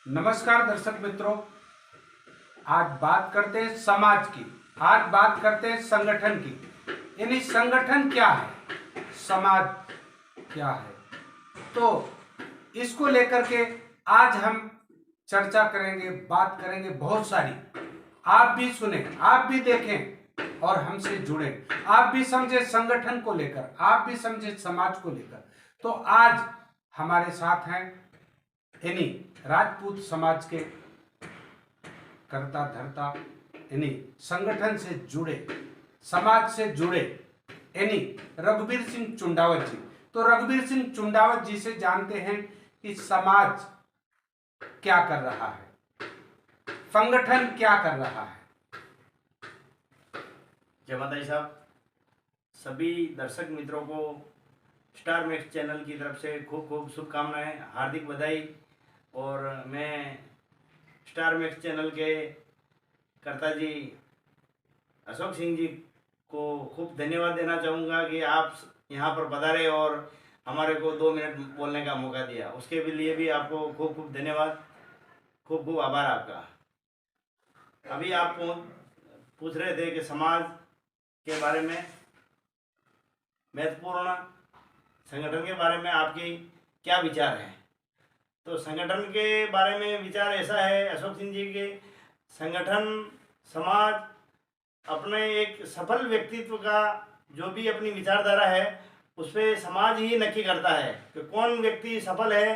नमस्कार दर्शक मित्रों, आज बात करते हैं समाज की। आज बात करते हैं संगठन की। यानी संगठन क्या है, समाज क्या है, तो इसको लेकर के आज हम चर्चा करेंगे, बात करेंगे बहुत सारी। आप भी सुने, आप भी देखें और हमसे जुड़े। आप भी समझे संगठन को लेकर, आप भी समझे समाज को लेकर। तो आज हमारे साथ हैं यानी राजपूत समाज के कर्ता धर्ता, यानी संगठन से जुड़े, समाज से जुड़े, यानी रघुवीर सिंह चुंडावत जी। तो रघुवीर सिंह चुंडावत जी से जानते हैं कि समाज क्या कर रहा है, संगठन क्या कर रहा है। जय माता दी साहब। सभी दर्शक मित्रों को स्टार मैक्स चैनल की तरफ से खूब खूब शुभकामनाएं, हार्दिक बधाई। और मैं स्टार मैक्स चैनल के कर्ता जी अशोक सिंह जी को खूब धन्यवाद देना चाहूँगा कि आप यहाँ पर पधारे और हमारे को 2 मिनट बोलने का मौका दिया। उसके लिए भी आपको खूब खूब धन्यवाद, खूब खूब आभार आपका। अभी आप पूछ रहे थे कि समाज के बारे में, महत्वपूर्ण संगठन के बारे में आपकी क्या विचार है। तो संगठन के बारे में विचार ऐसा है अशोक सिंह जी के, संगठन समाज अपने एक सफल व्यक्तित्व का जो भी अपनी विचारधारा है उस पर समाज ही नक्की करता है कि कौन व्यक्ति सफल है,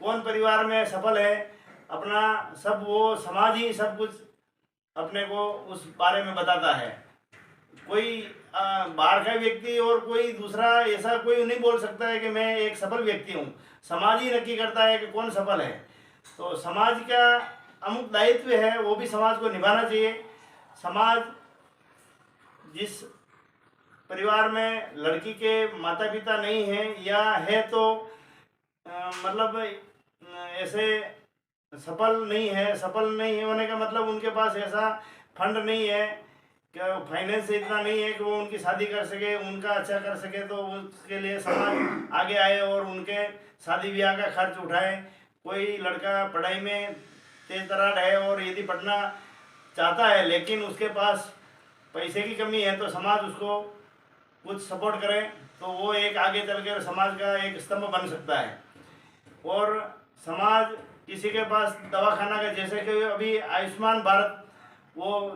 कौन परिवार में सफल है। अपना सब वो समाज ही सब कुछ अपने को उस बारे में बताता है। कोई बाहर का व्यक्ति और कोई दूसरा ऐसा कोई नहीं बोल सकता है कि मैं एक सफल व्यक्ति हूँ। समाज ही नक्की करता है कि कौन सफल है। तो समाज का अमुक दायित्व है, वो भी समाज को निभाना चाहिए। समाज जिस परिवार में लड़की के माता पिता नहीं हैं या है तो मतलब ऐसे सफल नहीं है, सफल नहीं होने का मतलब उनके पास ऐसा फंड नहीं है, क्या फाइनेंस इतना नहीं है कि वो उनकी शादी कर सके, उनका अच्छा कर सके। तो उसके लिए समाज आगे आए और उनके शादी ब्याह का खर्च उठाए। कोई लड़का पढ़ाई में तेज तरार है और यदि पढ़ना चाहता है लेकिन उसके पास पैसे की कमी है तो समाज उसको कुछ सपोर्ट करे तो वो एक आगे चलकर समाज का एक स्तंभ बन सकता है। और समाज किसी के पास दवाखाना का, जैसे कि अभी आयुष्मान भारत वो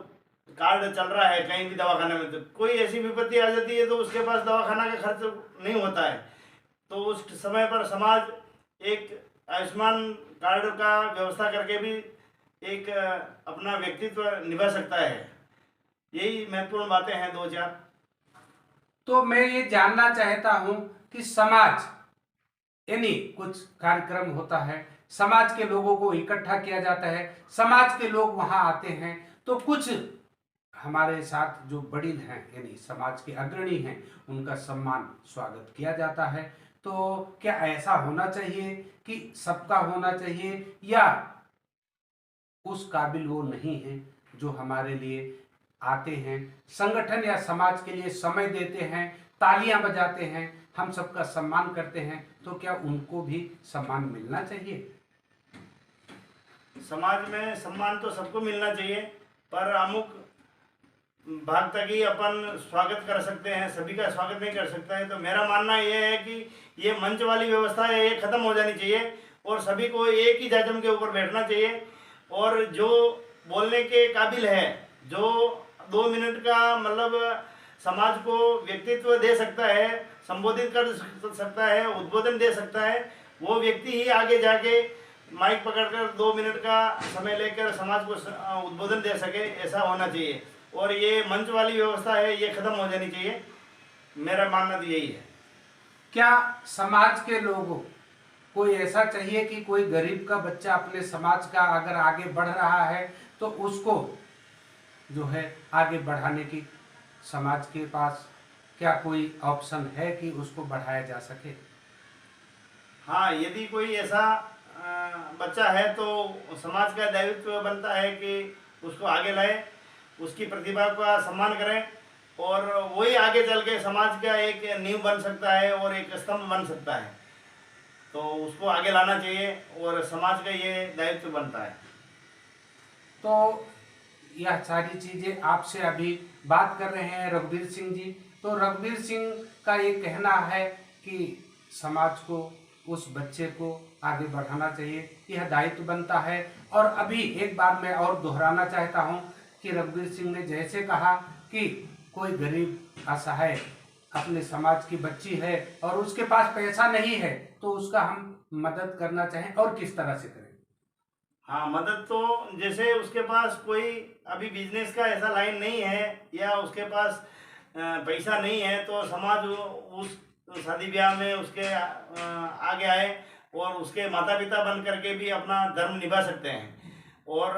कार्ड चल रहा है कहीं भी दवाखाने में, तो कोई ऐसी विपत्ति आ जाती है तो उसके पास दवाखाना का खर्च नहीं होता है, तो उस समय पर समाज एक आयुष्मान कार्ड का व्यवस्था करके भी एक अपना व्यक्तित्व निभा सकता है। यही महत्वपूर्ण बातें हैं 2-4। तो मैं ये जानना चाहता हूं कि समाज यानी कुछ कार्यक्रम होता है, समाज के लोगों को इकट्ठा किया जाता है, समाज के लोग वहां आते हैं, तो कुछ हमारे साथ जो वडील हैं यानी समाज के अग्रणी हैं उनका सम्मान स्वागत किया जाता है। तो क्या ऐसा होना चाहिए कि सबका होना चाहिए, या उस काबिल वो नहीं है जो हमारे लिए आते हैं, संगठन या समाज के लिए समय देते हैं, तालियां बजाते हैं, हम सबका सम्मान करते हैं, तो क्या उनको भी सम्मान मिलना चाहिए? समाज में सम्मान तो सबको मिलना चाहिए, पर अमुक भाग तक ही अपन स्वागत कर सकते हैं, सभी का स्वागत नहीं कर सकते हैं। तो मेरा मानना यह है कि ये मंच वाली व्यवस्था है ये ख़त्म हो जानी चाहिए और सभी को एक ही जाजम के ऊपर बैठना चाहिए। और जो बोलने के काबिल है, जो 2 मिनट का मतलब समाज को व्यक्तित्व दे सकता है, संबोधित कर सकता है, उद्बोधन दे सकता है, वो व्यक्ति ही आगे जाके माइक पकड़कर 2 मिनट का समय लेकर समाज को उद्बोधन दे सके, ऐसा होना चाहिए। और ये मंच वाली व्यवस्था है ये ख़त्म हो जानी चाहिए, मेरा मानना तो यही है। क्या समाज के लोगों कोई ऐसा चाहिए कि कोई गरीब का बच्चा अपने समाज का अगर आगे बढ़ रहा है तो उसको जो है आगे बढ़ाने की समाज के पास क्या कोई ऑप्शन है कि उसको बढ़ाया जा सके? हाँ, यदि कोई ऐसा बच्चा है तो समाज का दायित्व बनता है कि उसको आगे लाए, उसकी प्रतिभा का सम्मान करें और वही आगे चल के समाज का एक नींव बन सकता है और एक स्तंभ बन सकता है। तो उसको आगे लाना चाहिए और समाज का ये दायित्व बनता है। तो यह सारी चीजें आपसे अभी बात कर रहे हैं रघुवीर सिंह जी। तो रघुवीर सिंह का ये कहना है कि समाज को, उस बच्चे को आगे बढ़ाना चाहिए, यह दायित्व बनता है। और अभी एक बार मैं और दोहराना चाहता हूँ कि रघुवीर सिंह ने जैसे कहा कि कोई गरीब असहाय अपने समाज की बच्ची है और उसके पास पैसा नहीं है, तो उसका हम मदद करना चाहें और किस तरह से करें। हाँ, मदद तो जैसे उसके पास कोई अभी बिजनेस का ऐसा लाइन नहीं है या उसके पास पैसा नहीं है, तो समाज उस शादी ब्याह में उसके आगे आए और उसके माता पिता बन करके भी अपना धर्म निभा सकते हैं। और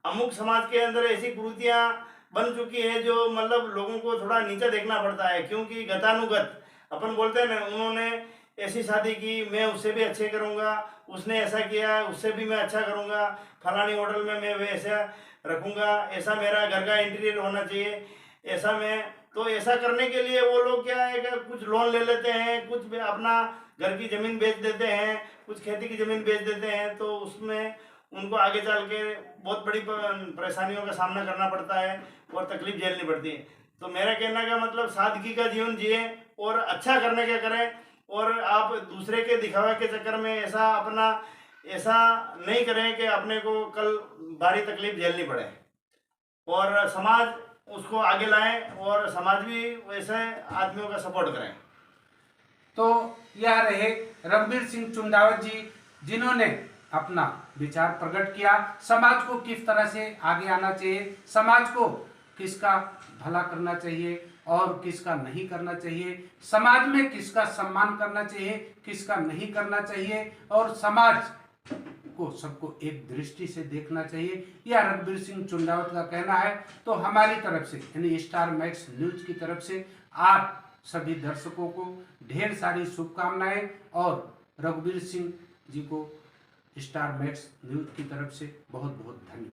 अमुक समाज के अंदर ऐसी कुरीतियाँ बन चुकी है जो मतलब लोगों को थोड़ा नीचा देखना पड़ता है, क्योंकि गतानुगत अपन बोलते हैं ना, उन्होंने ऐसी शादी की, मैं उससे भी अच्छे करूँगा, उसने ऐसा किया उससे भी मैं अच्छा करूँगा, फलानी होटल में मैं वैसा रखूँगा, ऐसा मेरा घर का इंटीरियर होना चाहिए, ऐसा मैं, तो ऐसा करने के लिए वो लोग क्या है कि कुछ लोन ले लेते हैं, कुछ अपना घर की ज़मीन बेच देते हैं, कुछ खेती की ज़मीन बेच देते हैं, तो उसमें उनको आगे चल के बहुत बड़ी परेशानियों का सामना करना पड़ता है और तकलीफ झेलनी पड़ती है। तो मेरा कहने का मतलब सादगी का जीवन जिए और अच्छा करने का करें, और आप दूसरे के दिखावे के चक्कर में ऐसा अपना ऐसा नहीं करें कि अपने को कल भारी तकलीफ झेलनी पड़े, और समाज उसको आगे लाएं और समाज भी वैसे आदमियों का सपोर्ट करें। तो यह रहे रघुवीर सिंह चुंडावत जी, जिन्होंने अपना विचार प्रकट किया, समाज को किस तरह से आगे आना चाहिए, समाज को किसका भला करना चाहिए और किसका नहीं करना चाहिए, समाज में किसका सम्मान करना चाहिए, किसका नहीं करना चाहिए, और समाज को सबको एक दृष्टि से देखना चाहिए, यह रघुवीर सिंह चुंडावत का कहना है। तो हमारी तरफ से यानी स्टार मैक्स न्यूज की तरफ से आप सभी दर्शकों को ढेर सारी शुभकामनाएं, और रघुवीर सिंह जी को स्टार मैक्स न्यूज की तरफ से बहुत बहुत धन्यवाद।